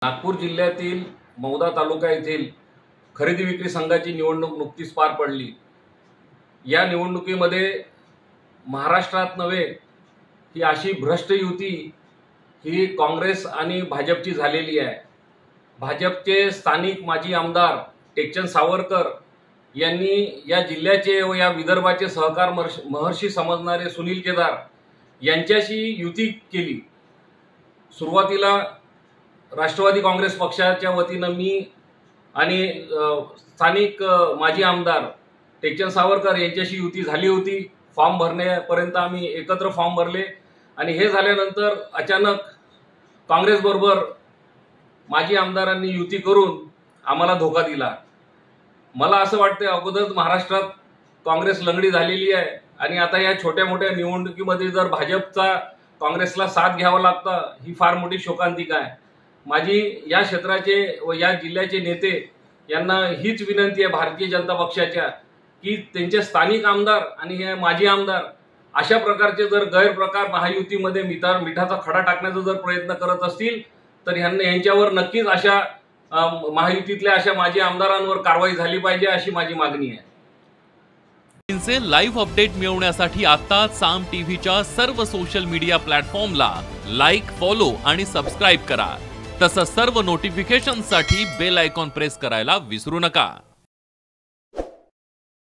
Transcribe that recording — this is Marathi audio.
नागपूर जिल्ह्यातील मौदा तालुका येथील खरेदी विक्री संघाची निवडणूक नुकतीच पार पडली। या निवडणुकीमध्ये महाराष्ट्रात नव्हे ही अशी भ्रष्ट युती ही काँग्रेस आणि भाजपची झालेली आहे। भाजपचे स्थानिक माजी आमदार टेकचंद सावरकर यांनी या जिल्ह्याचे व या विदर्भाचे सहकार महर्षी समजणारे सुनील केदार यांच्याशी युती केली। सुरुवातीला राष्ट्रवादी काँग्रेस पक्षाच्या वतीने मी आणि स्थानिक माजी आमदार टेकचंद सावरकर यांच्याशी युती झाली होती। फॉर्म भरण्यापर्यंत आम्ही एकत्र फॉर्म भरले आणि हे झाल्यानंतर अचानक काँग्रेस बरोबर माजी आमदारांनी युती करून आम्हाला धोका दिला। मला असं वाटतं अगोदरच महाराष्ट्रात काँग्रेस लंगडी झालेली आहे आणि आता या छोट्या मोठ्या निवडणुकीमध्ये जर भाजपचा काँग्रेसला साथ घ्यावा लागतं ही फार मोठी शोकांतिका आहे। माझी या क्षेत्राचे व या जिल्ह्याचे नेते यांना हीच विनंती आहे भारतीय जनता पक्षाच्या की त्यांचे स्थानिक आमदार आणि हे माजी आमदार अशा प्रकारचे जर गैरप्रकार महायुतीमध्ये मिठाचा खडा टाकण्याचा जर प्रयत्न करत असतील तर यांच्यावर नक्कीच अशा महायुतीतल्या अशा माजी आमदारांवर कारवाई झाली पाहिजे अशी माझी मागणी आहे। लाईव्ह अपडेट मिळवण्यासाठी आता साम टीव्हीच्या सर्व सोशल मीडिया प्लॅटफॉर्मला लाईक, फॉलो आणि सबस्क्राइब करा। तसंच सर्व नोटिफिकेशनसाठी बेल आयकॉन प्रेस करायला विसरू नका।